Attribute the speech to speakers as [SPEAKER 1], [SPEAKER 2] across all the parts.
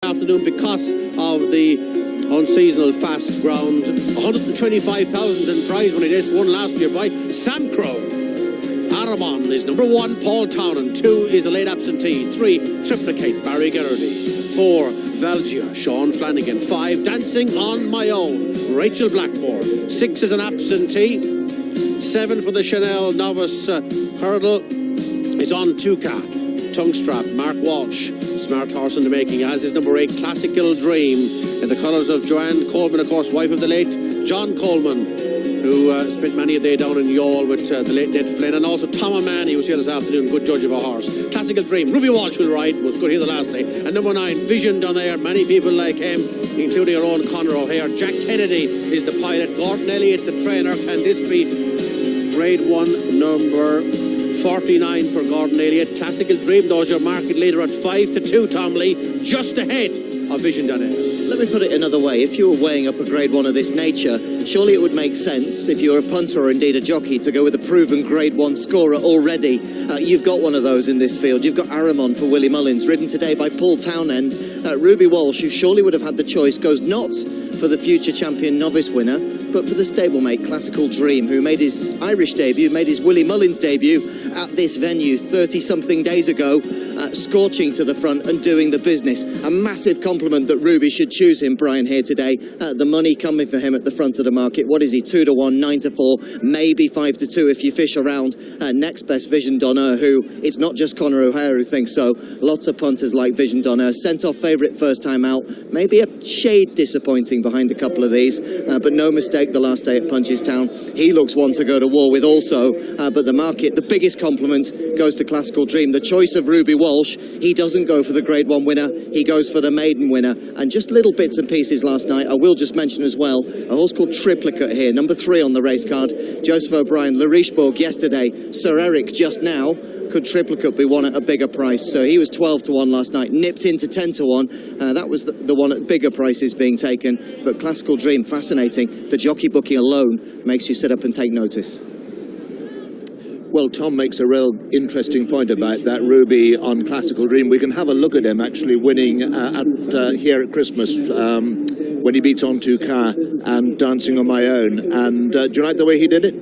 [SPEAKER 1] Afternoon because of the unseasonal fast ground. 125,000 in prize money. This won last year by Sam Crow. Aramon is number 1, Paul Townend. 2 is a late absentee. 3, Triplicate, Barry Geraghty. 4, Valgia, Sean Flanagan. 5, Dancing on My Own, Rachel Blackmore. 6 is an absentee. 7 for the Chanel Novice hurdle is on Tuca. Tongue Strap, Mark Walsh. Smart horse in the making, as is number 8, Classical Dream, in the colours of Joanne Coleman, of course, wife of the late John Coleman, who spent many a day down in Youghal with the late Ned Flynn, and also Tom O'Mahony, who was here this afternoon, good judge of a horse. Classical Dream, Ruby Walsh will ride, was good here the last day. And number 9, Vision Donaire, many people like him, including our own Conor O'Hare. Jack Kennedy is the pilot, Gordon Elliott the trainer. Can this be grade 1 number 49 for Gordon Elliott? Classical Dream, though, is your market leader at 5-2, Tom Lee, just ahead of Vision Donaire.
[SPEAKER 2] Let me put it another way. If you were weighing up a grade 1 of this nature, surely it would make sense, if you're a punter or indeed a jockey, to go with a proven grade 1 scorer already. You've got one of those in this field. You've got Aramon for Willie Mullins, ridden today by Paul Townend. Ruby Walsh, who surely would have had the choice, goes not for the future champion novice winner, but for the stablemate Classical Dream, who made his Irish debut, made his Willie Mullins debut at this venue 30-something days ago, scorching to the front and doing the business. A massive compliment that Ruby should choose him, Brian, here today. The money coming for him at the front of the market. What is he, 2-1, 9-4, maybe 5-2 if you fish around. Next best, Vision Donaire, who it's not just Conor O'Hare who thinks so. Lots of punters like Vision Donaire. Sent off favourite first time out. Maybe a shade disappointing behind a couple of these, but no mistake the last day at Punchestown. He looks one to go to war with also, but the market, the biggest compliment goes to Classical Dream. The choice of Ruby Walsh, he doesn't go for the grade 1 winner, he goes for the maiden winner. And just little bits and pieces last night, I will just mention as well, a horse called Triplicate here, number 3 on the race card. Joseph O'Brien, Larichebourg yesterday, Sir Eric just now. Could Triplicate be won at a bigger price? So he was 12-1 last night, nipped into 10-1. That was the one at bigger prices being taken. But Classical Dream, fascinating. The jockey booking alone makes you sit up and take notice.
[SPEAKER 3] Well, Tom makes a real interesting point about that Ruby on Classical Dream. We can have a look at him actually winning here at Christmas when he beats On 2K and Dancing on My Own. And do you like the way he did it?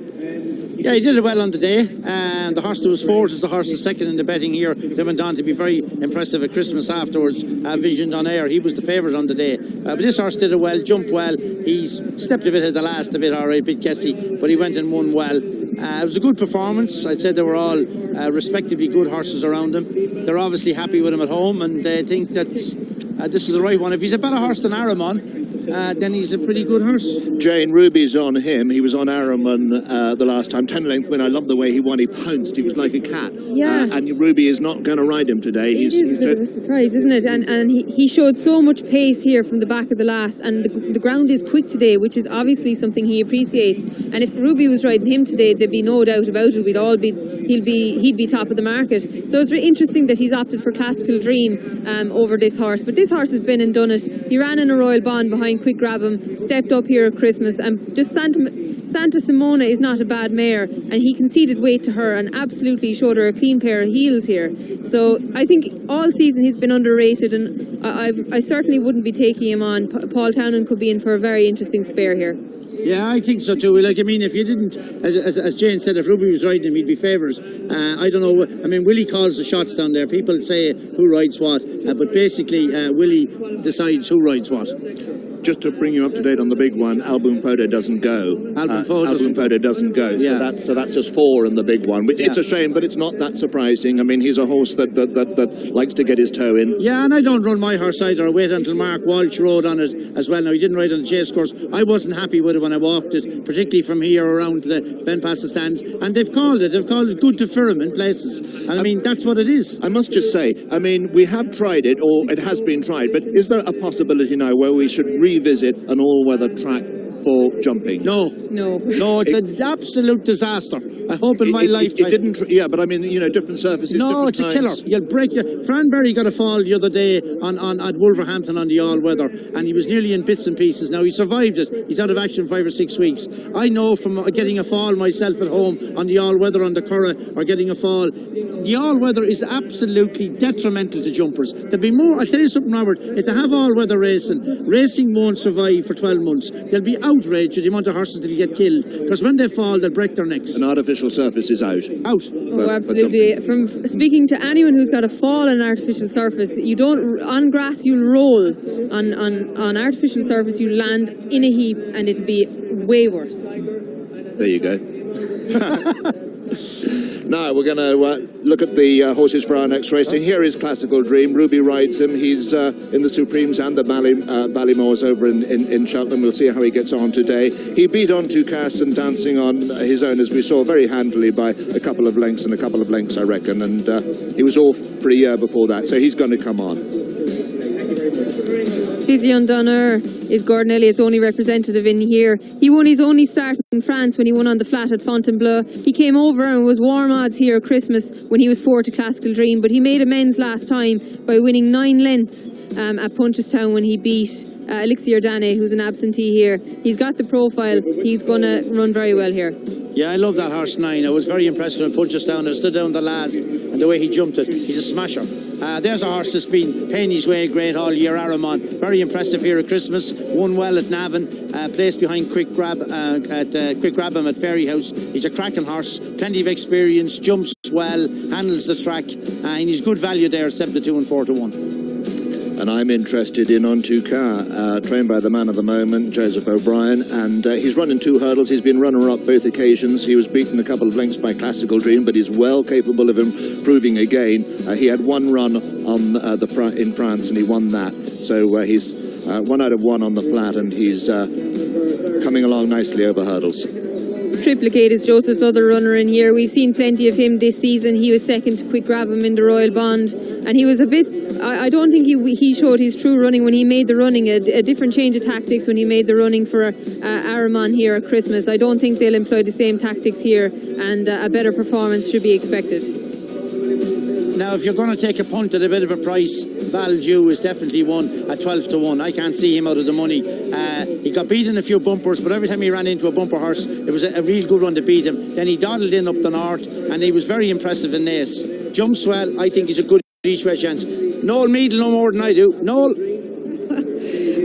[SPEAKER 4] Yeah, he did it well on the day, and the horse that was 4th is the horse that's 2nd in the betting here. They went on to be very impressive at Christmas afterwards. Vision Donaire, he was the favourite on the day. But this horse did it well, jumped well. He's stepped a bit at the last, a bit alright, a bit guessy, but he went and won well. It was a good performance. I'd say they were all respectively good horses around him. They're obviously happy with him at home, and they think that this is the right one. If he's a better horse than Aramon, then he's a pretty good horse.
[SPEAKER 3] Jane, Ruby's on him. He was on Aramon the last time. 10-length win. I love the way he won. He pounced. He was like a cat.
[SPEAKER 5] Yeah.
[SPEAKER 3] And Ruby is not going to ride him today.
[SPEAKER 5] It is a bit of a surprise, isn't it? And he showed so much pace here from the back of the last, and the ground is quick today, which is obviously something he appreciates. And if Ruby was riding him today, there'd be no doubt about it. He'd be top of the market. So it's really interesting that he's opted for Classical Dream over this horse. But this horse has been and done it. He ran in a Royal Bond behind Quick Grab him, stepped up here at Christmas, and just Santa Simona is not a bad mare, and he conceded weight to her and absolutely showed her a clean pair of heels here. So I think all season he's been underrated, and I certainly wouldn't be taking him on. Paul Townend could be in for a very interesting spare here.
[SPEAKER 4] Yeah, I think so too. Like, I mean, if you didn't, as Jane said, if Ruby was riding him, he'd be favourite. I don't know. I mean, Willie calls the shots down there. People say who rides what, but basically Willie decides who rides what.
[SPEAKER 3] Just to bring you up to date on the big one, Album Photo doesn't go.
[SPEAKER 4] Album Photo doesn't go.
[SPEAKER 3] Yeah. So that's just 4 in the big one. It's a shame, but it's not that surprising. I mean, he's a horse that likes to get his toe in.
[SPEAKER 4] Yeah, and I don't run my horse either. I wait until Mark Walsh rode on it as well. Now, he didn't ride on the chase course. I wasn't happy with it when I walked it, particularly from here around the Ben past the stands. And they've called it good to firm in places. And I mean, that's what it is.
[SPEAKER 3] I must just say, I mean, we have tried it, or it has been tried, but is there a possibility now where we should revisit an all-weather track for jumping?
[SPEAKER 4] No, it's an absolute disaster. I hope in my lifetime.
[SPEAKER 3] It didn't. Yeah, but I mean, you know, different surfaces.
[SPEAKER 4] No,
[SPEAKER 3] different
[SPEAKER 4] it's
[SPEAKER 3] times.
[SPEAKER 4] a killer. You'll break your. Franberry got a fall the other day at Wolverhampton on the all-weather, and he was nearly in bits and pieces. Now he survived it. He's out of action 5 or 6 weeks. I know from getting a fall myself at home on the all-weather on the Curragh, or getting a fall the all-weather is absolutely detrimental to jumpers. There'll be more, I'll tell you something, Robert, if they have all-weather racing won't survive for 12 months. They'll be outraged at the amount of horses that'll get killed, because when they fall, they'll break their necks.
[SPEAKER 3] An artificial surface is out.
[SPEAKER 5] Oh, absolutely. From speaking to anyone who's got a fall on artificial surface, you don't, on grass you'll roll, on artificial surface you land in a heap and it'll be way worse.
[SPEAKER 3] There you go. Now we're going to look at the horses for our next racing. Here is Classical Dream. Ruby rides him. He's in the Supremes and the Ballymores over in Cheltenham. We'll see how he gets on today. He beat on to Cass and Dancing on his own, as we saw, very handily by a couple of lengths, I reckon. And he was off for a year before that, so he's going to come on.
[SPEAKER 5] Vision d'Honneur is Gordon Elliott's only representative in here. He won his only start in France when he won on the flat at Fontainebleau. He came over and was warm odds here at Christmas when he was 4 to Classical Dream, but he made amends last time by winning 9 lengths at Punchestown when he beat Elixir Dane, who's an absentee here. He's got the profile. He's going to run very well here.
[SPEAKER 4] Yeah, I love that horse 9. I was very impressed with him Punchestown. I stood down the last, and the way he jumped it, he's a smasher. There's a horse that's been paying his way great all year, Aramon. Very impressive here at Christmas. Won well at Navan, placed behind Quick Grabham at Fairyhouse. He's a cracking horse, plenty of experience, jumps well, handles the track, and he's good value there, 7-2 and 4-1.
[SPEAKER 3] And I'm interested in On Two Car, trained by the man of the moment, Joseph O'Brien, and he's running 2 hurdles. He's been runner-up both occasions. He was beaten a couple of lengths by Classical Dream, but he's well capable of improving again. He had 1 run on in France, and he won that. So he's 1 out of 1 on the flat, and he's coming along nicely over hurdles.
[SPEAKER 5] Triplicate is Joseph's other runner in here. We've seen plenty of him this season. He was second to Quick Grabham in the Royal Bond, and he was a bit, I don't think he showed his true running when he made the running, a different change of tactics when he made the running for Aramon here at Christmas. I don't think they'll employ the same tactics here, and a better performance should be expected.
[SPEAKER 4] Now, if you're going to take a punt at a bit of a price, Valjew is definitely one at 12-1. I can't see him out of the money. He got beaten a few bumpers, but every time he ran into a bumper horse, it was a real good one to beat him. Then he dawdled in up the north, and he was very impressive in Naas. Jumps well. I think he's a good each-way chance. Noel Meadle no more than I do. Noel?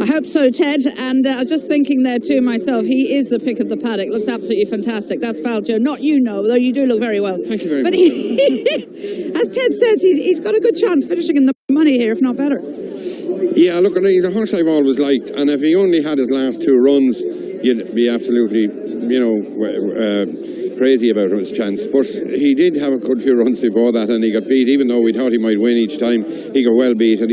[SPEAKER 6] I hope so, Ted. And I was just thinking there too myself, he is the pick of the paddock. Looks absolutely fantastic. That's Valjew. Not you, Noel, though you do look very well.
[SPEAKER 7] Thank you very
[SPEAKER 6] much. But as Ted said, he's got a good chance finishing in the money here, if not better.
[SPEAKER 7] Yeah, look, he's a horse I've always liked, and if he only had his last 2 runs, you'd be absolutely, crazy about his chance. But he did have a good few runs before that, and he got beat. Even though we thought he might win each time, he got well beat. And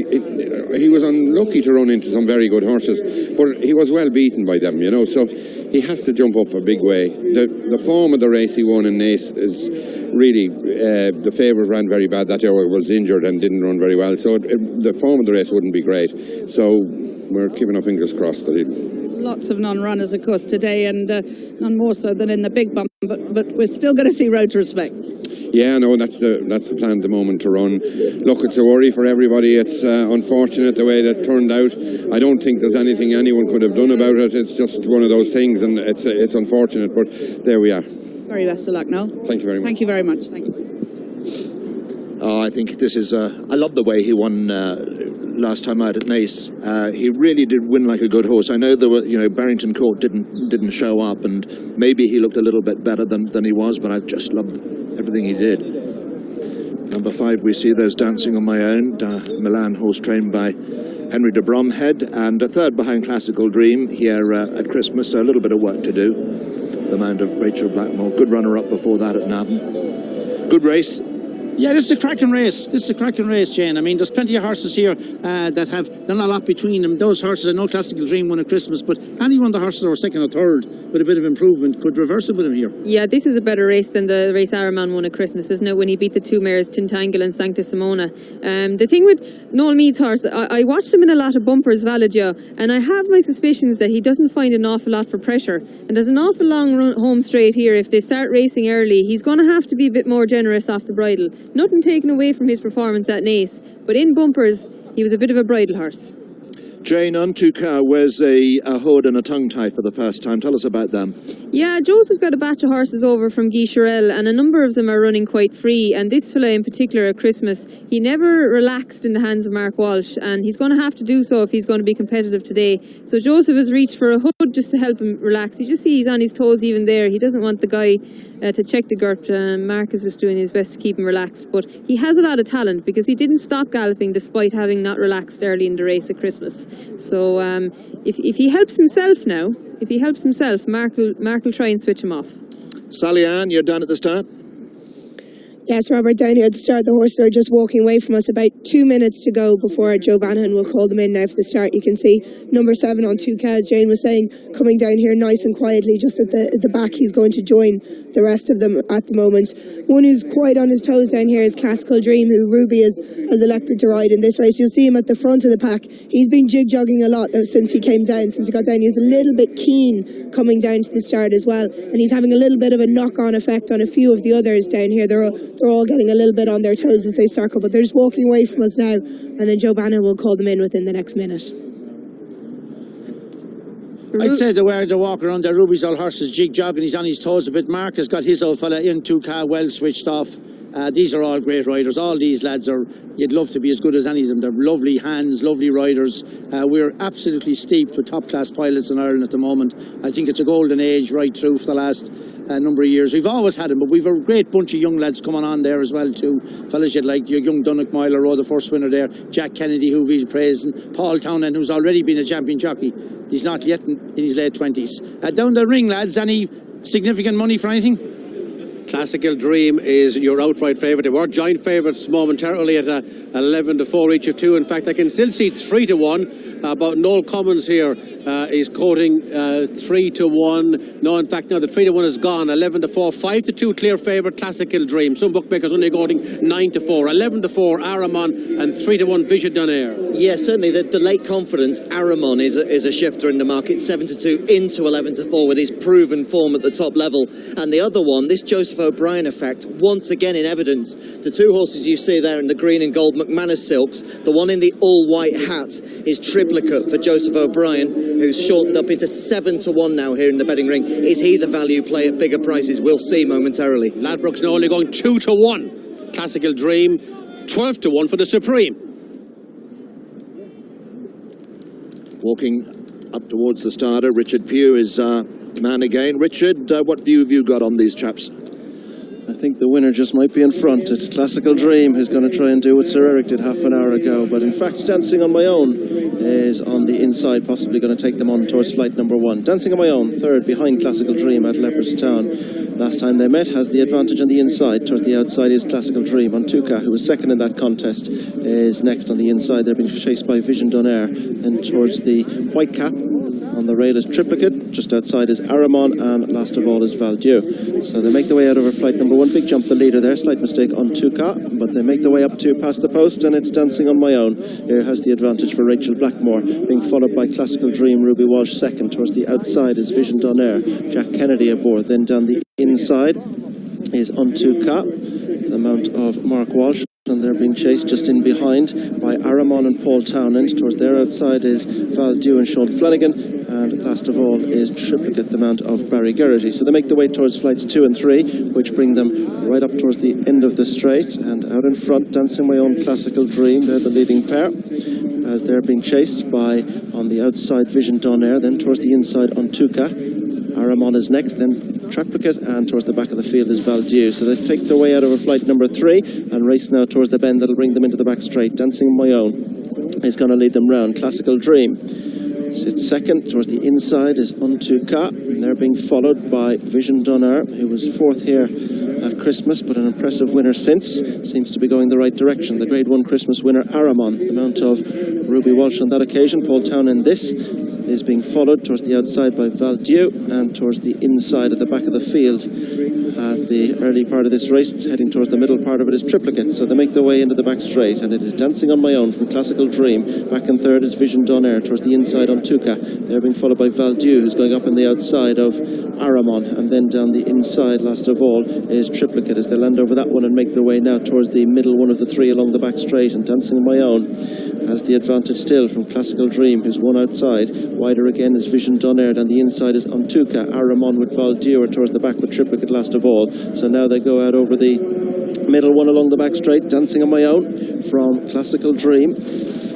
[SPEAKER 7] he was unlucky to run into some very good horses, but he was well beaten by them, so he has to jump up a big way. The form of the race he won in Naas is really, the favourite ran very bad that year, was injured and didn't run very well, so the form of the race wouldn't be great. So we're keeping our fingers crossed that
[SPEAKER 6] Lots of non-runners, of course, today, and none more so than in the big bump, but we're still going to see Road to Respect.
[SPEAKER 7] Yeah, no, that's the plan at the moment, to run. Look, it's a worry for everybody. It's unfortunate the way that turned out. I don't think there's anything anyone could have done about it. It's just one of those things, and it's unfortunate, but there we are.
[SPEAKER 6] Very best of luck, Noel.
[SPEAKER 7] Thank you very much.
[SPEAKER 6] Thank you very much. Thanks.
[SPEAKER 3] I think this is, I love the way he won last time out at Naas. He really did win like a good horse. I know there were, Barrington Court didn't show up, and maybe he looked a little bit better than he was, but I just loved everything he did. Number 5, we see there's Dancing on My Own, Milan horse trained by Henry de Bromhead, and a third behind Classical Dream here at Christmas, so a little bit of work to do. The mind of Rachel Blackmore, good runner-up before that at Navan. Good race.
[SPEAKER 4] Yeah, this is a cracking race. Jane. I mean, there's plenty of horses here that have not a lot between them. Those horses, I know Classical Dream won at Christmas, but any one of the horses that were second or third with a bit of improvement could reverse it with him here.
[SPEAKER 5] Yeah, this is a better race than the race Aramon won at Christmas, isn't it, when he beat the 2 mares Tintangle and Sancta Simona. The thing with Noel Mead's horse, I watched him in a lot of bumpers, Valjew, and I have my suspicions that he doesn't find an awful lot for pressure. And there's an awful long run home straight here. If they start racing early, he's going to have to be a bit more generous off the bridle. Nothing taken away from his performance at Naas, but in bumpers, he was a bit of a bridle horse.
[SPEAKER 3] Jane, On Two Car wears a hood and a tongue tie for the first time. Tell us about them.
[SPEAKER 5] Yeah, Joseph got a batch of horses over from Guy Chirel, and a number of them are running quite free. And this fella in particular at Christmas, he never relaxed in the hands of Mark Walsh, and he's going to have to do so if he's going to be competitive today. So Joseph has reached for a hood just to help him relax. You just see he's on his toes even there. He doesn't want the guy to check the girt. Mark is just doing his best to keep him relaxed. But he has a lot of talent because he didn't stop galloping despite having not relaxed early in the race at Christmas. So if he helps himself now, Mark will try and switch him off.
[SPEAKER 3] Sally Ann, you're done at the start?
[SPEAKER 8] Yes, Robert, down here at the start, the horses are just walking away from us. About 2 minutes to go before Joe Bannahan will call them in now for the start. You can see number 7 on 2 cows, Jane was saying, coming down here nice and quietly just at the back. He's going to join the rest of them at the moment. One who's quite on his toes down here is Classical Dream, who Ruby has elected to ride in this race. You'll see him at the front of the pack. He's been jig-jogging a lot since he came down, since he got down. He's a little bit keen coming down to the start as well, and he's having a little bit of a knock-on effect on a few of the others down here. They're all getting a little bit on their toes as they circle, but they're just walking away from us now, and then Joe Bannon will call them in within the next minute.
[SPEAKER 4] I'd say the way they walk around there, Ruby's all horses jig-jogging, he's on his toes a bit. Mark has got his old fella in 2 well switched off. These are all great riders. All these lads you'd love to be as good as any of them. They're lovely hands, lovely riders. We're absolutely steeped with top-class pilots in Ireland at the moment. I think it's a golden age right through for the last number of years. We've always had them, but we've a great bunch of young lads coming on there as well too. Fellas you'd like, your young Dunnock Myler rode the first winner there. Jack Kennedy, who we've praised, and Paul Townend, who's already been a champion jockey. He's not yet in his late 20s. Down the ring, lads, any significant money for anything?
[SPEAKER 1] Classical Dream is your outright favourite. They were giant favourites momentarily at 11-4 each of 2. In fact, I can still see 3-1. But Noel Cummins here is quoting 3-1. No, in fact, no, the 3-1 is gone. 11-4, 5-2 clear favourite Classical Dream. Some bookmakers only quoting 9-4. 11-4 Aramon and 3-1 Vision Donaire.
[SPEAKER 2] Yeah, certainly the late confidence. Aramon is a shifter in the market. 7-2 into 11-4 with his proven form at the top level. And the other one, this Joseph O'Brien effect, once again in evidence. The 2 horses you see there in the green and gold McManus silks, the one in the all-white hat is triplicate for Joseph O'Brien, who's shortened up into 7-1 now here in the betting ring. Is he the value play at bigger prices? We'll see momentarily.
[SPEAKER 1] Ladbrokes now only going 2-1. Classical Dream, 12-1 for the Supreme.
[SPEAKER 3] Walking up towards the starter, Richard Pugh is man again. Richard, what view have you got on these chaps?
[SPEAKER 9] I think the winner just might be in front. It's Classical Dream who's going to try and do what Sir Eric did half an hour ago. But in fact, Dancing on My Own is on the inside, possibly going to take them on towards flight number 1. Dancing on My Own, third behind Classical Dream at Leopardstown. Last time they met has the advantage on the inside. Towards the outside is Classical Dream. Antuka, who was second in that contest, is next on the inside. They're being chased by Vision Donaire. And towards the white cap on the rail is Triplicate. Just outside is Aramon, and last of all is Valdieu. So they make their way out over flight number 1. Big jump the leader there, slight mistake on Tuka, but they make their way up to past the post, and it's Dancing on My Own. Here has the advantage for Rachel Blackmore, being followed by Classical Dream. Ruby Walsh second. Towards the outside is Vision Donaire. Jack Kennedy aboard. Then down the inside is Ontuka, the mount of Mark Walsh. And they're being chased just in behind by Aramon and Paul Townend. Towards their outside is Valdieu and Sean Flanagan, and last of all is Triplicate, the mount of Barry Geraghty. So they make their way towards flights 2 and 3, which bring them right up towards the end of the straight. And out in front, Dancing My Own, Classical Dream, they're the leading pair, as they're being chased by, on the outside, Vision Donaire. Then towards the inside, Ontuka. Aramon is next, then Triplicate, and towards the back of the field is Valdieu. So they take their way out over flight number 3 and race now towards the bend that'll bring them into the back straight. Dancing on My Own is going to lead them round. Classical Dream sits second. Towards the inside is Ontuka, and they're being followed by Vision Donaire, who was 4th here at Christmas, but an impressive winner since. Seems to be going the right direction. The Grade 1 Christmas winner, Aramon, the mount of Ruby Walsh on that occasion. Paul Townend this is being followed towards the outside by Valdieu, and towards the inside at the back of the field at the early part of this race, heading towards the middle part of it, is Triplicate. So they make their way into the back straight, and it is Dancing on My Own from Classical Dream. Back in third is Vision Donaire. Towards the inside on Tuka. They're being followed by Valdieu, who's going up on the outside of Aramon, and then down the inside, last of all, is Triplicate as they land over that one and make their way now towards the middle one of the three along the back straight. And Dancing on My Own has the advantage still from Classical Dream, who's one outside. Wider again is Vision Donaire, and the inside is Antuca. Aramon with Valdier towards the back with Triplicate last of all. So now they go out over the middle one along the back straight. Dancing on My Own from Classical Dream.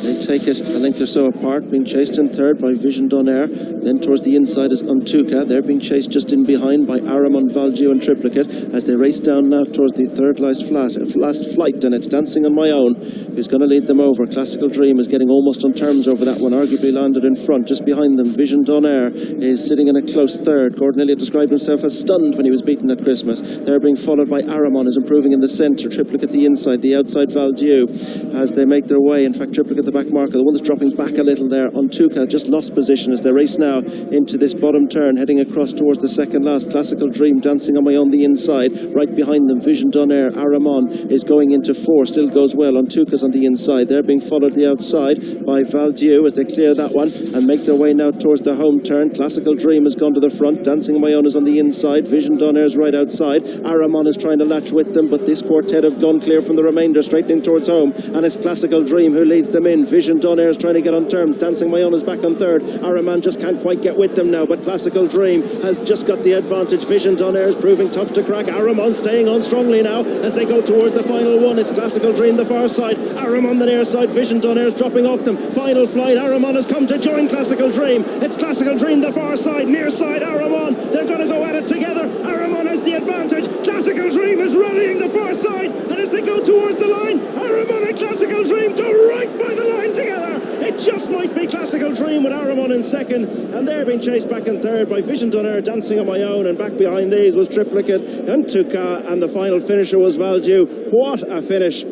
[SPEAKER 9] They take it a length or so apart, being chased in third by Vision Donaire. Then towards the inside is Antuca. They're being chased just in behind by Aramon, Valdier and Triplicate as they race down now towards the third last flight. And it's Dancing on My Own who's going to lead them over. Classical Dream is getting almost on terms over that one, arguably landed in front. Just behind them, Vision Donaire is sitting in a close third. Gordon Elliott described himself as stunned when he was beaten at Christmas. They're being followed by Aramon, is improving in the centre. Triplicate the inside, the outside Valdier as they make their way. In fact, Triplicate the back marker, the one that's dropping back a little there. Antuca just lost position as they race now into this bottom turn, heading across towards the second last. Classical Dream Dancing on My Own the inside. Right behind them, Vision Donaire. Aramon is going into four, still goes well. Antuca's on the inside. They're being followed the outside by Valdier as they clear that one and make their way now towards the home turn. Classical Dream has gone to the front. Dancing on My Own is on the inside. Vision Donaire's right outside. Aramon is trying to latch with them, but this quartet have gone clear from the remainder, straightening towards home, and it's Classical Dream who leads them in. Vision Donaire is trying to get on terms. Dancing My Own is back on third. Aramon just can't quite get with them now, but Classical Dream has just got the advantage. Vision Donaire is proving tough to crack. Aramon staying on strongly now as they go towards the final one. It's Classical Dream the far side, Aramon the near side. Vision Donaire is dropping off them. Final flight. Aramon has come to join Classical Dream. It's Classical Dream the far side, near side Aramon. They're going to go at it together. Aramon has the advantage. Classical Dream is rallying the far side, and as they go towards the line, Aramon and Classical Dream go right by the line together. It just might be Classical Dream with Aramon in second, and they're being chased back in third by Vision Donaire. Dancing on My Own, and back behind these was Triplicate and Tuca, and the final finisher was Valdier. What a finish.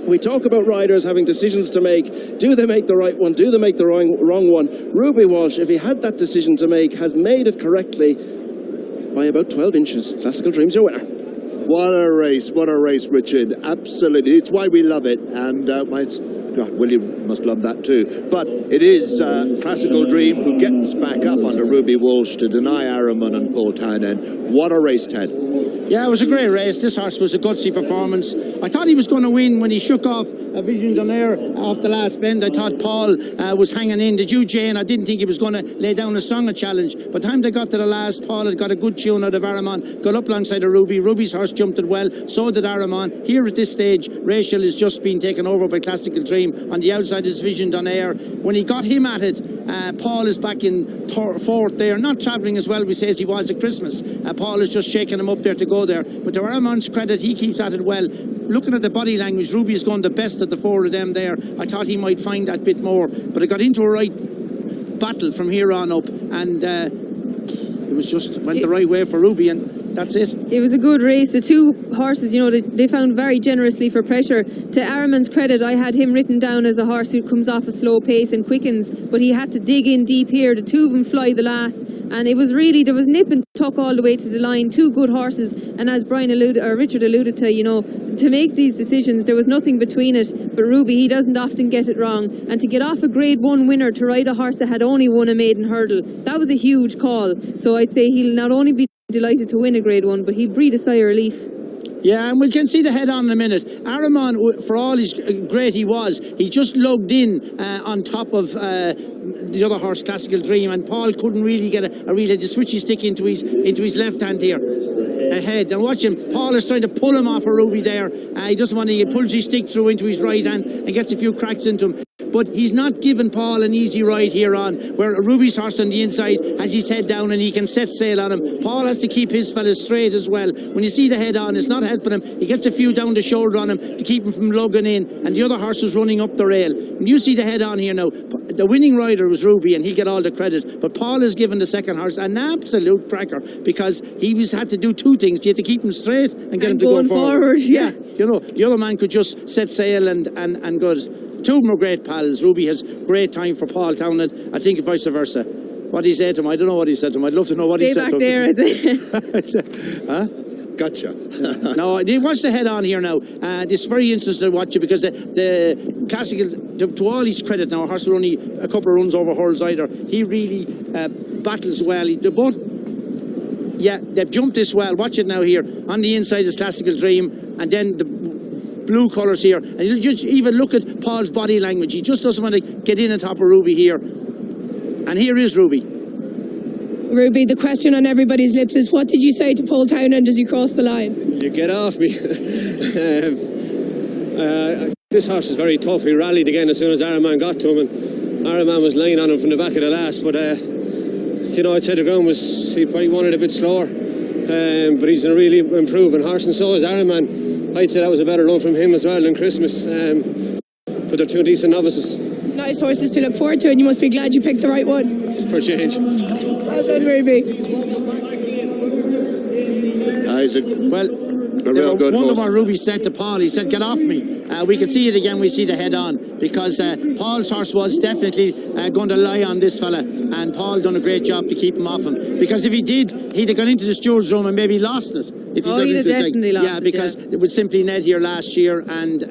[SPEAKER 9] We talk about riders having decisions to make. Do they make the right one? Do they make the wrong one? Ruby Walsh, if he had that decision to make, has made it correctly by about 12 inches. Classical Dream's your winner.
[SPEAKER 3] What a race, Richard. Absolutely. It's why we love it. And William must love that too. But it is Classical Dream who gets back up under Ruby Walsh to deny Aramon and Paul Townend. What a race, Ted.
[SPEAKER 4] Yeah, it was a great race. This horse was a gutsy performance. I thought he was going to win when he shook off a Vision Donaire off the last bend. I thought Paul was hanging in. Did you, Jane? I didn't think he was going to lay down a stronger challenge. By the time they got to the last, Paul had got a good tune out of Aramon, got up alongside of Ruby. Ruby's horse jumped it well, so did Aramon. Here at this stage, Rachel is just being taken over by Classical Dream. On the outside is Vision Donaire. When he got him at it, Paul is back in fourth there, not travelling as well, we say, as he was at Christmas. Paul is just shaking him up there to go there. But to Aramon's credit, he keeps at it well. Looking at the body language, Ruby is going the best of the four of them there. I thought he might find that bit more, but it got into a right battle from here on up, and it was just went the right way for Ruby, and that's it.
[SPEAKER 5] It was a good race. The two horses, you know, they found very generously for pressure. To Aramon's credit, I had him written down as a horse who comes off a slow pace and quickens, but he had to dig in deep here. The two of them fly the last, and it was really, there was nip and tuck all the way to the line. Two good horses, and as Richard alluded to, you know, to make these decisions, there was nothing between it. But Ruby, he doesn't often get it wrong, and to get off a Grade 1 winner to ride a horse that had only won a maiden hurdle, that was a huge call. So I'd say he'll not only be delighted to win a Grade 1, but he'll breathe a sigh of relief.
[SPEAKER 4] Yeah, and we can see the head on in a minute. Aramon, for all his great he was, he just lugged in on top of the other horse, Classical Dream, and Paul couldn't really get a real head to switch his stick into his left hand here. Ahead, and watch him. Paul is trying to pull him off a Ruby there. He doesn't want to. He pulls his stick through into his right hand and gets a few cracks into him. But he's not giving Paul an easy ride here on, where Ruby's horse on the inside has his head down and he can set sail on him. Paul has to keep his fellas straight as well. When you see the head on, it's not helping him. He gets a few down the shoulder on him to keep him from lugging in, and the other horse is running up the rail. When you see the head on here now, the winning rider was Ruby, and he'll get all the credit. But Paul has given the second horse an absolute cracker, because he had to do two things. You had to keep him straight and get him to go forward.
[SPEAKER 5] Yeah.
[SPEAKER 4] You know, the other man could just set sail and go. Two of them are great pals. Ruby has great time for Paul Townend. I think vice versa. What he said to him, I don't know what he said to him. I'd love to know what he said to him. Huh?
[SPEAKER 3] Gotcha.
[SPEAKER 4] No, he wants to head on here now. It's very interesting to watch it, because the Classical, to all his credit now, horse were only a couple of runs over hurls either. He really battles well. They both Yeah, they've jumped this well. Watch it now here. On the inside is Classical Dream, and then the blue colours here. And you just even look at Paul's body language. He just doesn't want to get in on top of Ruby here. And here is Ruby.
[SPEAKER 8] Ruby, the question on everybody's lips is, what did you say to Paul Townend as you crossed the line?
[SPEAKER 10] You get off me. This horse is very tough. He rallied again as soon as Araman got to him, and Araman was lying on him from the back of the last. But you know, I'd say the ground was, he probably wanted a bit slower. But he's a really improving horse, and so is Araman. I'd say that was a better run from him as well than Christmas. But they're two decent novices.
[SPEAKER 8] Nice horses to look forward to, and you must be glad you picked the right one.
[SPEAKER 10] For a change.
[SPEAKER 8] Well done, Ruby.
[SPEAKER 3] Isaac.
[SPEAKER 4] Well,
[SPEAKER 3] a real good
[SPEAKER 4] one
[SPEAKER 3] horse.
[SPEAKER 4] of what Ruby said to Paul, he said, get off me. We can see it again, we see the head on, because Paul's horse was definitely going to lie on this fella, and Paul done a great job to keep him off him, because if he did, he'd have gone into the steward's room and maybe lost it. If he
[SPEAKER 5] he'd have definitely lost it.
[SPEAKER 4] Yeah, because it was simply Ned here last year and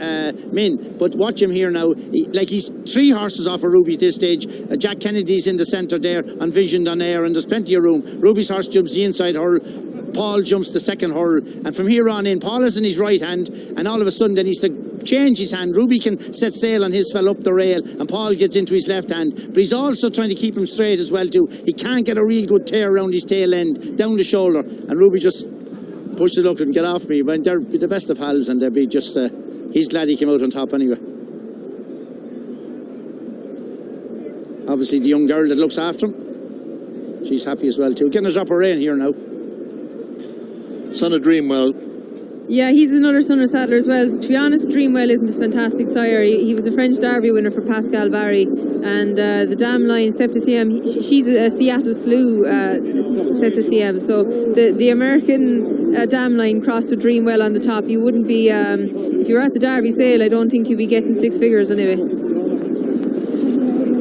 [SPEAKER 4] Min. But watch him here now. He's 3 horses off of Ruby at this stage. Jack Kennedy's in the centre there, Envisioned on air, and there's plenty of room. Ruby's horse jumps the inside hurl. Paul jumps the second hurl, and from here on in, Paul is in his right hand, and all of a sudden then he's to change his hand. Ruby can set sail on his fell up the rail, and Paul gets into his left hand, but he's also trying to keep him straight as well too. He can't get a real good tear around his tail end, down the shoulder, and Ruby just pushed it up and get off me. But they're the best of pals, and they'll be just, he's glad he came out on top anyway. Obviously the young girl that looks after him, she's happy as well too. Getting a drop of rain here now.
[SPEAKER 3] Son of Dreamwell.
[SPEAKER 5] Yeah, he's another son of Sadler as well. To be honest, Dreamwell isn't a fantastic sire. He was a French Derby winner for Pascal Barry, and the dam line Septiciem, she's a Seattle Slew Septiciem. So the American dam line crossed with Dreamwell on the top. You wouldn't be, if you were at the Derby sale, I don't think you'd be getting 6 figures anyway.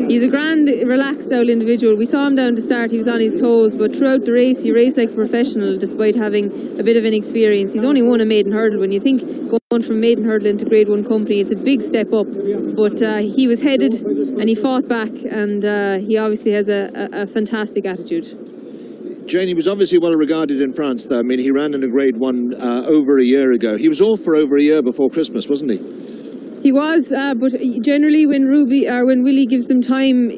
[SPEAKER 5] He's a grand, relaxed old individual. We saw him down to start, he was on his toes, but throughout the race he raced like a professional despite having a bit of inexperience. He's only won a maiden hurdle. When you think going from maiden hurdle into Grade 1 company, it's a big step up, but he was headed and he fought back, and he obviously has a fantastic attitude.
[SPEAKER 3] Jane, he was obviously well regarded in France though. I mean, he ran in a Grade 1 over a year ago. He was off for over a year before Christmas, wasn't he?
[SPEAKER 5] He was, but generally when Willie gives them time,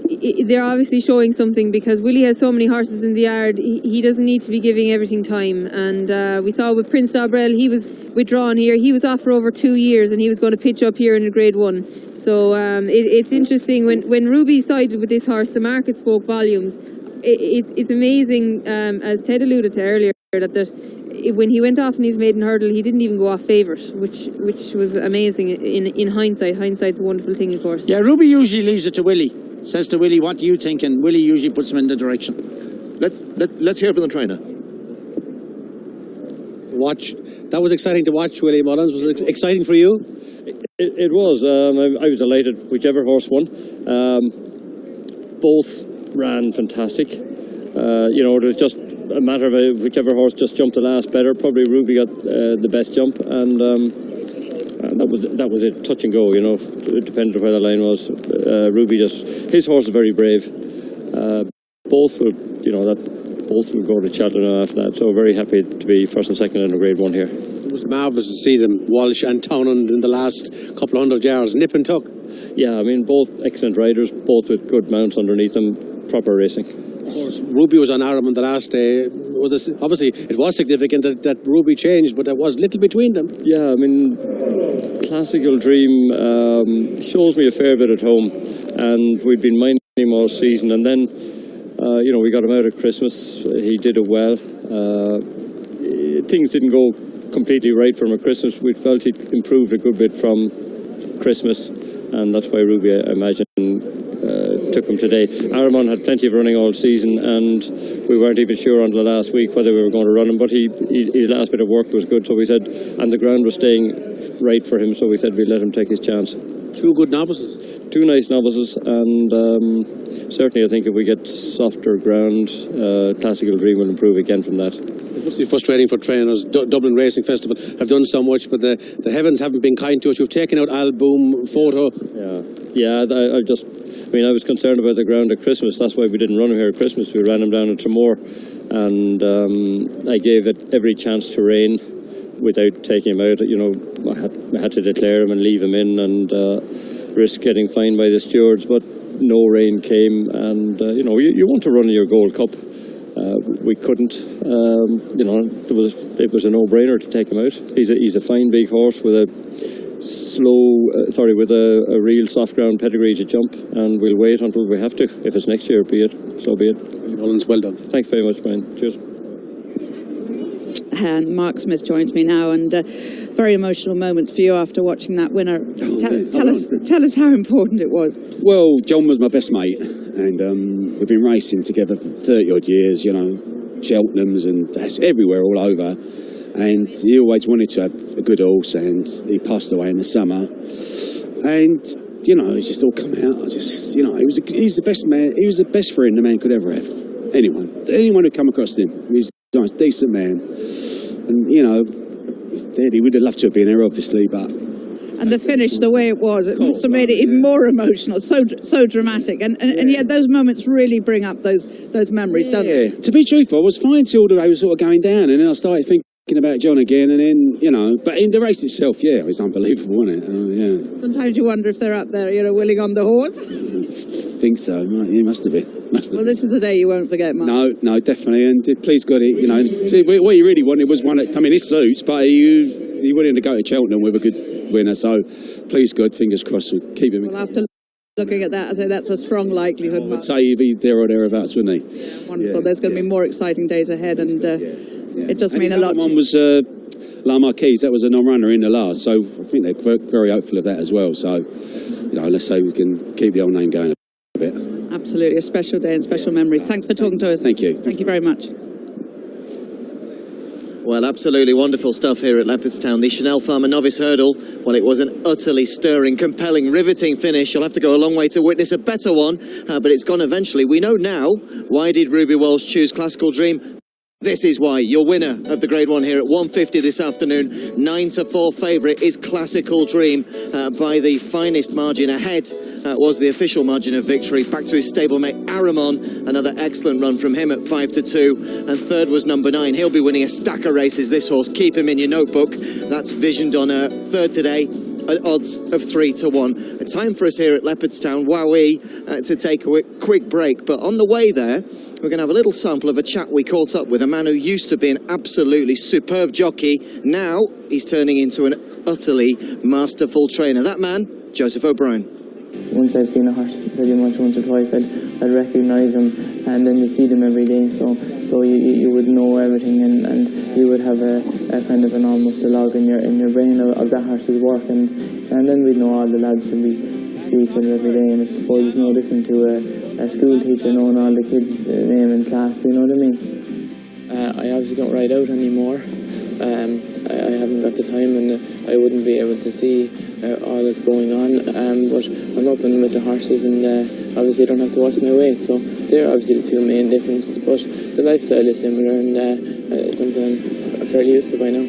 [SPEAKER 5] they're obviously showing something, because Willie has so many horses in the yard. He doesn't need to be giving everything time. And we saw with Prince Dobrel, he was withdrawn here. He was off for over 2 years, and he was going to pitch up here in a Grade 1. So it's interesting when Ruby sided with this horse, the market spoke volumes. It's amazing, as Ted alluded to earlier, that when he went off in his maiden hurdle, he didn't even go off favourite, which was amazing in hindsight. Hindsight's a wonderful thing, of course.
[SPEAKER 4] Yeah, Ruby usually leaves it to Willie. Says to Willie, what do you think? And Willie usually puts him in the direction.
[SPEAKER 3] Let's hear from the trainer.
[SPEAKER 1] That was exciting to watch, Willie Mullins. Was it exciting for you?
[SPEAKER 10] It was. I was delighted, whichever horse won. Both ran fantastic. You know, it was just a matter of whichever horse just jumped the last better. Probably Ruby got the best jump, and that was it. Touch and go, you know. It depended on where the line was. Ruby his horse is very brave. Both will go to Cheltenham after that. So very happy to be first and second in a Grade 1 here.
[SPEAKER 1] It was marvellous to see them, Walsh and Townend, in the last couple of 100 yards, nip and tuck.
[SPEAKER 10] Yeah, I mean, both excellent riders, both with good mounts underneath them, proper racing.
[SPEAKER 1] Of course, Ruby was on Araman the last day. Obviously, it was significant that Ruby changed, but there was little between them.
[SPEAKER 10] Yeah, I mean, Classical Dream shows me a fair bit at home, and we'd been minding him all season, and then, we got him out at Christmas. He did it well. Things didn't go completely right for him at Christmas. We felt he'd improved a good bit from Christmas, and that's why Ruby, I imagine, took him today. Araman had plenty of running all season, and we weren't even sure until the last week whether we were going to run him, but his last bit of work was good, so we said, and the ground was staying right for him, so we said we'd let him take his chance.
[SPEAKER 1] 2 good novices.
[SPEAKER 10] 2 nice novices, and certainly I think if we get softer ground, Classical Dream will improve again from that.
[SPEAKER 1] It must be frustrating for trainers. Dublin Racing Festival have done so much, but the heavens haven't been kind to us. You've taken out album, photo.
[SPEAKER 10] Yeah, mean, I was concerned about the ground at Christmas. That's why we didn't run him here at Christmas. We ran him down at Tramore, and I gave it every chance to rain without taking him out. You know, I had to declare him and leave him in and risk getting fined by the stewards, but no rain came, and you know, you want to run your Gold Cup. We couldn't. You know, it was a no-brainer to take him out. He's a fine big horse with a with a real soft ground pedigree to jump, and we'll wait until we have to. If it's next year, be it. So be it.
[SPEAKER 1] Well done.
[SPEAKER 10] Thanks very much, Brian. Cheers.
[SPEAKER 6] And Mark Smith joins me now, and very emotional moments for you after watching that winner. Tell us how important it was.
[SPEAKER 11] Well, John was my best mate, and we've been racing together for 30 odd years, you know, Cheltenhams and that's everywhere, all over. And he always wanted to have a good horse, and he passed away in the summer. And you know, it just all come out. You know, he was the best man. He was the best friend a man could ever have. Anyone who come across him, he was a nice, decent man. And you know, he's dead. He would have loved to have been here, obviously, but.
[SPEAKER 6] And the finish, the way it was, it must have made it even more emotional. So dramatic, and yet those moments really bring up those memories, don't they?
[SPEAKER 11] Yeah. To be truthful, I was fine till they were sort of going down, and then I started thinking about John again, and then, you know, but in the race itself, yeah, it was unbelievable, wasn't it? Yeah.
[SPEAKER 6] Sometimes you wonder if they're up there, you know, willing on the horse.
[SPEAKER 11] I think so. He must have been.
[SPEAKER 6] Well, this is the day you won't forget, Mark.
[SPEAKER 11] No, definitely. And please God, you know, what he really wanted was one. I mean, his suits, but he wanted to go to Cheltenham with a good winner. So, please God, fingers crossed, we'll keep him.
[SPEAKER 6] Well, after looking at that, I say that's a strong likelihood.
[SPEAKER 11] I'd say he'd be there or thereabouts, wouldn't he?
[SPEAKER 6] Yeah, wonderful. Yeah, there's going to be more exciting days ahead, and it does mean a lot.
[SPEAKER 11] One was La Marquise. That was a non-runner in the last, so I think they're very hopeful of that as well. So, you know, let's say we can keep the old name going a bit.
[SPEAKER 6] Absolutely, a special day and special memories. Thanks for talking to us.
[SPEAKER 11] Thank you.
[SPEAKER 6] Thank you very much.
[SPEAKER 2] Well, absolutely wonderful stuff here at Leopardstown. The Chanel Farmer Novice Hurdle, well, it was an utterly stirring, compelling, riveting finish. You'll have to go a long way to witness a better one, but it's gone eventually. We know now, why did Ruby Walsh choose Classical Dream? This is why. Your winner of the Grade 1 here at 1:50 this afternoon, 9-4 favourite is Classical Dream by the finest margin. Ahead was the official margin of victory. Back to his stablemate Aramon, another excellent run from him at 5-2. And third was number 9. He'll be winning a stack of races, this horse. Keep him in your notebook. That's Vision Donner, third today, at odds of 3-1. A time for us here at Leopardstown, wowee, to take a quick break. But on the way there, we're going to have a little sample of a chat we caught up with a man who used to be an absolutely superb jockey. Now he's turning into an utterly masterful trainer. That man, Joseph O'Brien.
[SPEAKER 12] Once I've seen a horse pretty much once or twice, I'd recognise him, and then you see them every day, so you would know everything, and you would have a kind of an almost a log in your brain of that horse's work, and then we'd know all the lads who we see each other every day, and I suppose it's no different to a school teacher knowing all the kids' name in class, you know what I mean? I obviously don't ride out anymore. I haven't got the time, and I wouldn't be able to see all that's going on, but I'm up and with the horses, and obviously I don't have to watch my weight, so they're obviously the two main differences, but the lifestyle is similar, and it's something I'm fairly used to by now.